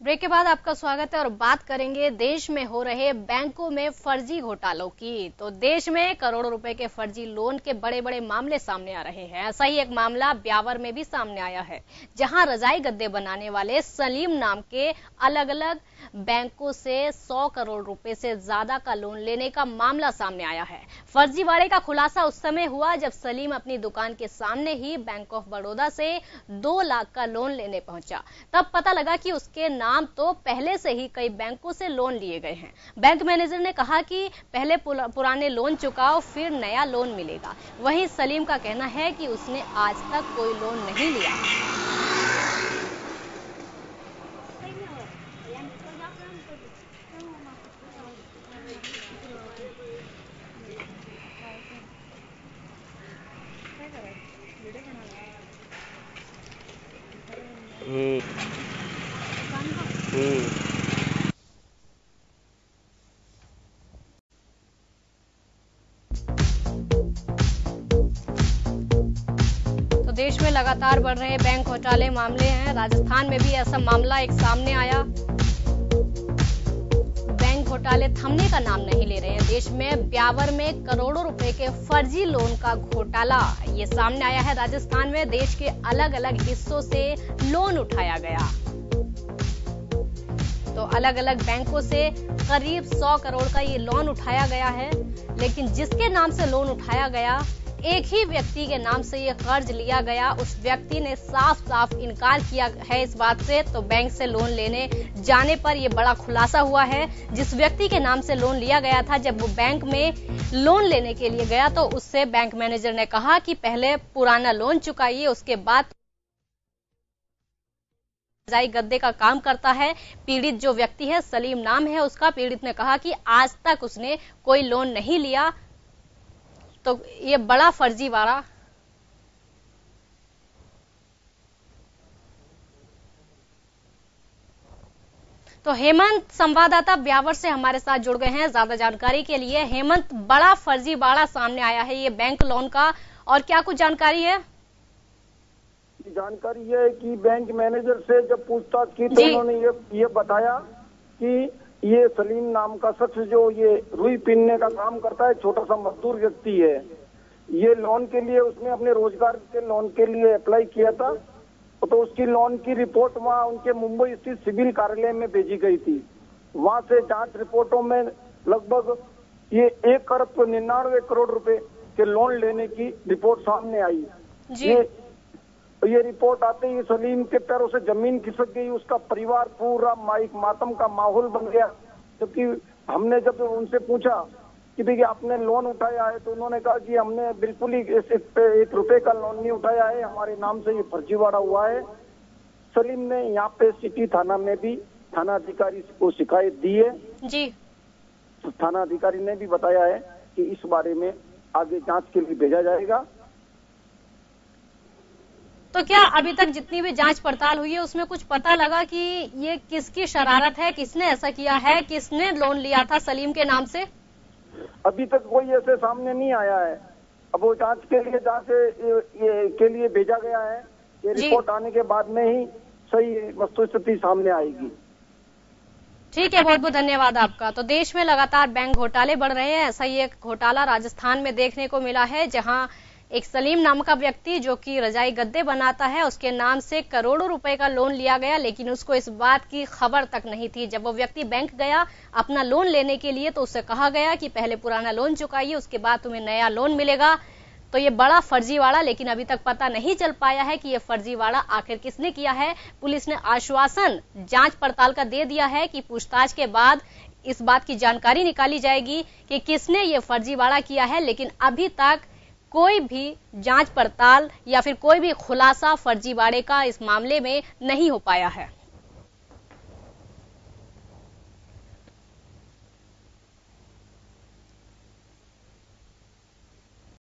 Break के बाद आपका स्वागत है और बात करेंगे देश में हो रहे बैंकों में फर्जी घोटालों की। तो देश में करोड़ों रुपए के फर्जी लोन के बड़े बड़े मामले सामने आ रहे हैं। ऐसा ही एक मामला ब्यावर में भी सामने आया है, जहां रजाई गद्दे बनाने वाले सलीम नाम के अलग अलग बैंकों से 100 करोड़ रुपए से ज्यादा का लोन लेने का मामला सामने आया है। फर्जीवाड़े का खुलासा उस समय हुआ जब सलीम अपनी दुकान के सामने ही बैंक ऑफ बड़ौदा से 2 लाख का लोन लेने पहुंचा। तब पता लगा कि उसके नाम तो पहले से ही कई बैंकों से लोन लिए गए हैं। बैंक मैनेजर ने कहा कि पहले पुराने लोन चुकाओ, फिर नया लोन मिलेगा। वहीं सलीम का कहना है कि उसने आज तक कोई लोन नहीं लिया। तो देश में लगातार बढ़ रहे बैंक घोटाले मामले हैं। राजस्थान में भी ऐसा मामला एक सामने आया। बैंक घोटाले थमने का नाम नहीं ले रहे हैं। देश में ब्यावर में करोड़ों रुपए के फर्जी लोन का घोटाला ये सामने आया है। राजस्थान में देश के अलग अलग हिस्सों से लोन उठाया गया। तो अलग अलग बैंकों से करीब 100 करोड़ का ये लोन उठाया गया है, लेकिन जिसके नाम से लोन उठाया गया, एक ही व्यक्ति के नाम से ये कर्ज लिया गया। उस व्यक्ति ने साफ साफ इनकार किया है इस बात से। तो बैंक से लोन लेने जाने पर यह बड़ा खुलासा हुआ है। जिस व्यक्ति के नाम से लोन लिया गया था, जब वो बैंक में लोन लेने के लिए गया तो उससे बैंक मैनेजर ने कहा कि पहले पुराना लोन चुकाइए, उसके बाद रजाई गद्दे का काम करता है। पीड़ित जो व्यक्ति है, सलीम नाम है उसका, पीड़ित ने कहा कि आज तक उसने कोई लोन नहीं लिया। तो ये बड़ा फर्जीवाड़ा तो हेमंत संवाददाता ब्यावर से हमारे साथ जुड़ गए हैं ज्यादा जानकारी के लिए। हेमंत, बड़ा फर्जीवाड़ा सामने आया है ये बैंक लोन का, और क्या कुछ जानकारी है? जानकारी ये है कि बैंक मैनेजर से जब पूछताछ की तो उन्होंने ये बताया कि ये सलीम नाम का शख्स जो ये रुई पीनने का काम करता है, छोटा सा मजदूर व्यक्ति है। ये लोन के लिए उसने अपने रोजगार के लोन के लिए अप्लाई किया था, तो उसकी लोन की रिपोर्ट वहाँ उनके मुंबई स्थित सिविल कार्यालय में भेजी गई थी। वहाँ से जांच रिपोर्टों में लगभग ये 1,99 करोड़ रुपए के लोन लेने की रिपोर्ट सामने आई। ये रिपोर्ट आते ही सलीम के पैरों से जमीन खिसक गई। उसका परिवार पूरा मातम का माहौल बन गया। क्योंकि हमने जब उनसे पूछा कि देखिए आपने लोन उठाया है, तो उन्होंने कहा कि हमने बिल्कुल ही इस पे 1 रुपए का लोन नहीं उठाया है, हमारे नाम से ये फर्जीवाड़ा हुआ है। सलीम ने यहाँ पे सिटी थाना में भी थाना अधिकारी को शिकायत दी है जी। थाना अधिकारी ने भी बताया है कि इस बारे में आगे जांच के लिए भेजा जाएगा। तो क्या अभी तक जितनी भी जांच पड़ताल हुई है उसमें कुछ पता लगा कि ये किसकी शरारत है, किसने ऐसा किया है, किसने लोन लिया था सलीम के नाम से? अभी तक कोई ऐसे सामने नहीं आया है। अब वो जांच के लिए भेजा गया है। ये रिपोर्ट आने के बाद में ही सही वस्तुस्थिति सामने आएगी। ठीक है, बहुत बहुत धन्यवाद आपका। तो देश में लगातार बैंक घोटाले बढ़ रहे हैं। ऐसा ही एक घोटाला राजस्थान में देखने को मिला है, जहां एक सलीम नाम का व्यक्ति जो कि रजाई गद्दे बनाता है, उसके नाम से करोड़ों रुपए का लोन लिया गया, लेकिन उसको इस बात की खबर तक नहीं थी। जब वो व्यक्ति बैंक गया अपना लोन लेने के लिए तो उससे कहा गया कि पहले पुराना लोन चुकाइए, उसके बाद तुम्हें नया लोन मिलेगा। तो ये बड़ा फर्जीवाड़ा, लेकिन अभी तक पता नहीं चल पाया है कि ये फर्जीवाड़ा आखिर किसने किया है। पुलिस ने आश्वासन जांच पड़ताल का दे दिया है कि पूछताछ के बाद इस बात की जानकारी निकाली जाएगी कि किसने ये फर्जीवाड़ा किया है, लेकिन अभी तक कोई भी जांच पड़ताल या फिर कोई भी खुलासा फर्जीवाड़े का इस मामले में नहीं हो पाया है।